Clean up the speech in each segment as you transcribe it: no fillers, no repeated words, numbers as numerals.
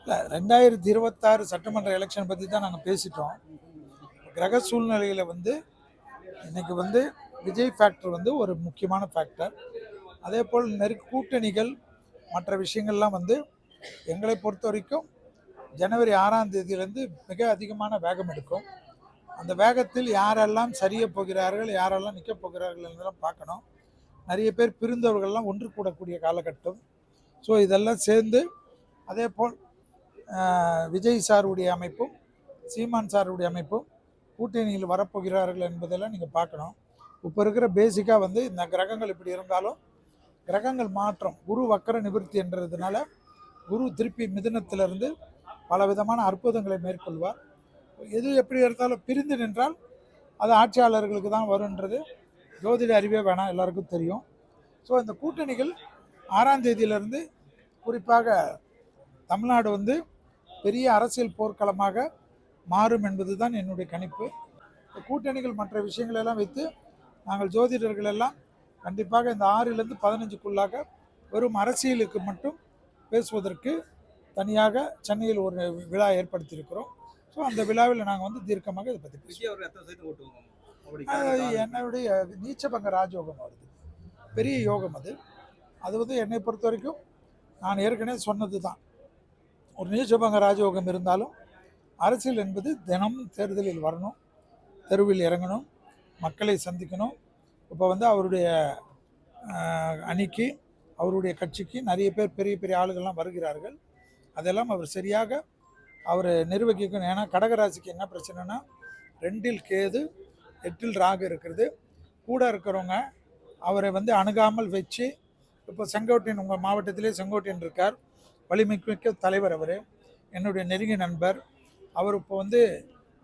2026 சட்டமன்ற எலெக்ஷன் பற்றி தான் நாங்கள் பேசிட்டோம். கிரக சூழ்நிலையில் இன்னைக்கு விஜய் ஃபேக்டர் ஒரு முக்கியமான ஃபேக்டர். அதே போல் கூட்டணிகள் மற்ற விஷயங்கள்லாம் எங்களை பொறுத்த வரைக்கும் ஜனவரி 6ஆம் தேதியிலேருந்து மிக அதிகமான வேகம் எடுக்கும். அந்த வேகத்தில் யாரெல்லாம் சரிய போகிறார்கள், யாரெல்லாம் நிற்க போகிறார்கள் என்றெல்லாம் பார்க்கணும். நிறைய பேர் பிரிந்தவர்கள்லாம் ஒன்று கூடக்கூடிய காலகட்டம். ஸோ இதெல்லாம் சேர்ந்து அதே போல் விஜய் சாருடைய அமைப்பும் சீமான் சாருடைய அமைப்பும் கூட்டணியில் வரப்போகிறார்கள் என்பதெல்லாம் நீங்கள் பார்க்கணும். இப்போ இருக்கிற பேசிக்காக இந்த கிரகங்கள் இப்படி இருந்தாலும் கிரகங்கள் மாற்றம், குரு வக்கர நிவர்த்தி என்றதுனால குரு திருப்பி மிதுனத்திலிருந்து பல விதமான அற்புதங்களை மேற்கொள்வார். எது எப்படி இருந்தாலும் பிரிந்து நின்றால் அது ஆட்சியாளர்களுக்கு தான் வருன்றது ஜோதிட அறிவே வேணாம், எல்லாருக்கும் தெரியும். ஸோ இந்த கூட்டணிகள் 6ஆம் தேதியிலிருந்து குறிப்பாக தமிழ்நாடு பெரிய அரசியல் போர்க்களமாக மாறும் என்பது தான் என்னுடைய கணிப்பு. கூட்டணிகள் மற்ற விஷயங்களெல்லாம் வைத்து நாங்கள் ஜோதிடர்கள் எல்லாம் கண்டிப்பாக இந்த 6லிருந்து 15க்குள்ளாக வெறும் அரசியலுக்கு மட்டும் பேசுவதற்கு தனியாக சென்னையில் ஒரு விழா ஏற்படுத்தியிருக்கிறோம். ஸோ அந்த விழாவில் நாங்கள் தீர்க்கமாக இதை பற்றி பேசுவோம். என்னுடைய நீச்சபங்க ராஜயோகம் வருது, பெரிய யோகம் அது என்னை பொறுத்த வரைக்கும் நான் ஏற்கனவே சொன்னது தான். ஒரு நீச்சபங்க ராஜயோகம் இருந்தாலும் அரசியல் என்பது தினமும் தேர்தலில் வரணும், தெருவில் இறங்கணும், மக்களை சந்திக்கணும். இப்போ அவருடைய அணிக்கு, அவருடைய கட்சிக்கு நிறைய பேர் பெரிய பெரிய ஆளுகள்லாம் வருகிறார்கள். அதெல்லாம் அவர் சரியாக அவர் நிர்வகிக்கணும். ஏன்னா கடகராசிக்கு என்ன பிரச்சனைனா 2ல் கேது 8ல் ராகு இருக்கிறது. கூட இருக்கிறவங்க அவரை அணுகாமல் வச்சு, இப்போ செங்கோட்டையன் உங்கள் மாவட்டத்திலே செங்கோட்டையன் இருக்கார், வலிமைமிக்க தலைவர். அவர் என்னுடைய நெருங்கிய நண்பர். அவர் இப்போ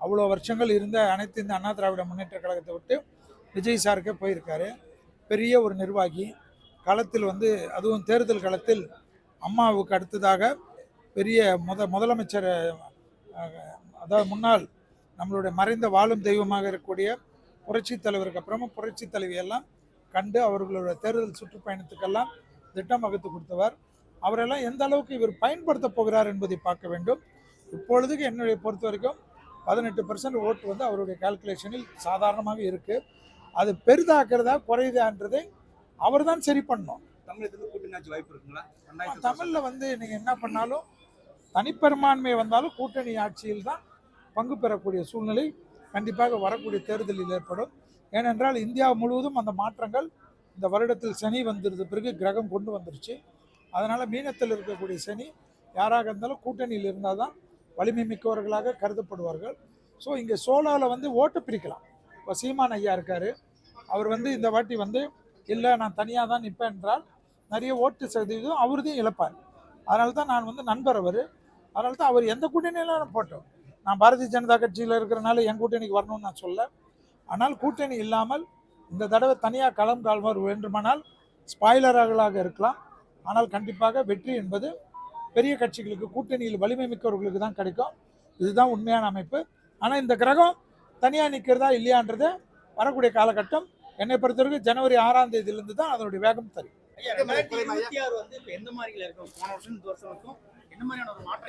அவ்வளோ வருஷங்கள் இருந்த அனைத்து இந்த அண்ணா திராவிட முன்னேற்ற கழகத்தை விட்டு விஜய் சாருக்கே போயிருக்காரு. பெரிய ஒரு நிர்வாகி. களத்தில் அதுவும் தேர்தல் களத்தில் அம்மாவுக்கு அடுத்ததாக பெரிய முதலமைச்சர், அதாவது முன்னாள் நம்மளுடைய மறைந்த வாழும் தெய்வமாக இருக்கக்கூடிய புரட்சி தலைவருக்கு அப்புறமா புரட்சி தலைவியெல்லாம் கண்டு அவர்களுடைய தேர்தல் சுற்றுப்பயணத்துக்கெல்லாம் திட்டம் வகுத்து கொடுத்தவர். அவரெல்லாம் எந்த அளவுக்கு இவர் பயன்படுத்த போகிறார் என்பதை பார்க்க வேண்டும். இப்பொழுதுக்கு என்னுடைய பொறுத்த வரைக்கும் 18% ஓட்டு அவருடைய கால்குலேஷனில் சாதாரணமாக இருக்குது. அது பெரிதாக்குறதா குறையுதான்றதை அவர் தான் சரி பண்ணணும். தமிழில் நீங்கள் என்ன பண்ணாலும் தனிப்பெரும்பான்மை வந்தாலும் கூட்டணி ஆட்சியில் தான் பங்கு பெறக்கூடிய சூழ்நிலை கண்டிப்பாக வரக்கூடிய தேர்தலில் ஏற்படும். ஏனென்றால் இந்தியா முழுவதும் அந்த மாற்றங்கள் இந்த வருடத்தில் சனி வந்திருந்த பிறகு கிரகம் கொண்டு வந்துருச்சு. அதனால் மீனத்தில் இருக்கக்கூடிய சனி யாராக இருந்தாலும் கூட்டணியில் இருந்தால் தான் வலிமை மிக்கவர்களாக கருதப்படுவார்கள். ஸோ இங்கே சோலாவில் ஓட்டு பிரிக்கலாம். இப்போ சீமான் ஐயா இருக்கார், அவர் இந்த வாட்டி இல்லை நான் தனியாக தான் நிற்பேன் என்றால் நிறைய ஓட்டு சதவீதம் அவர்தான் இழப்பார். அதனால தான் நான் நண்பர் அவர். அதனால தான் அவர் எந்த கூட்டணியிலும் போட்டோம். நான் பாரதிய ஜனதா கட்சியில் இருக்கிறனால என் கூட்டணிக்கு வரணும்னு நான் சொல்ல. ஆனால் கூட்டணி இல்லாமல் இந்த தடவை தனியாக களம் கால்வர் வேண்டுமானால் ஸ்பாய்லர்களாக இருக்கலாம். ஆனால் கண்டிப்பாக வெற்றி என்பது பெரிய கட்சிகளுக்கு, கூட்டணியில் வலிமை மிக்கவர்களுக்கு தான் கிடைக்கும். இதுதான் உண்மையான அமைப்பு. ஆனால் இந்த கிரகம் தனியாக நிற்கிறதா இல்லையான்றது வரக்கூடிய காலகட்டம் என்னை பொறுத்தவரைக்கும் ஜனவரி 6ஆம் தேதியிலிருந்து தான் அதனுடைய வேகம் தரும்.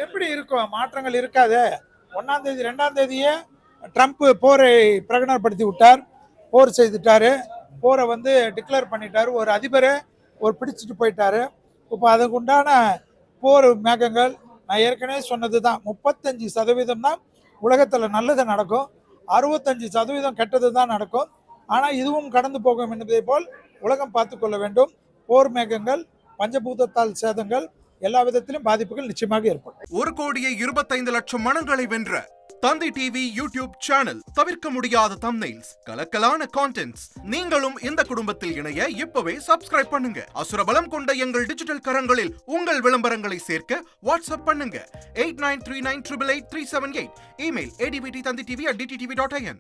எப்படி இருக்கும்? மாற்றங்கள் இருக்காது. 1ஆம் தேதி 2ஆம் தேதியே ட்ரம்ப் போரை பிரகடனப்படுத்தி விட்டார், போர் செய்துட்டாரு, போரை டிக்ளேர் பண்ணிட்டாரு, ஒரு அதிபரை பிடிச்சிட்டு போயிட்டாரு. இப்போ அதுக்கு உண்டான போர் மேகங்கள் நான் ஏற்கனவே சொன்னது தான். 35% தான் உலகத்தில் நல்லது நடக்கும், 65% கெட்டது தான் நடக்கும். ஆனால் இதுவும் கடந்து போகும் என்பதை போல் உலகம் பார்த்து கொள்ள வேண்டும். போர் மேகங்கள், பஞ்சபூதத்தால் சேதங்கள், எல்லா விதத்திலும் பாதிப்புகள் நிச்சயமாக ஏற்படும். 1,25,00,000 மனங்களை வென்ற தந்தி டிவி யூடியூப் சேனல். தவிர்க்க முடியாத தம்ப்நெயில்ஸ், கலக்கலான கான்டென்ட்ஸ். நீங்களும் இந்த குடும்பத்தில் இணைய இப்பவே சப்ஸ்கிரைப் பண்ணுங்க. அசுரபலம் கொண்ட எங்கள் டிஜிட்டல் கரங்களில் உங்கள் விளம்பரங்களை சேர்க்க வாட்ஸ்அப் பண்ணுங்க. 8939888378. Email advtthanditv@dttv.in.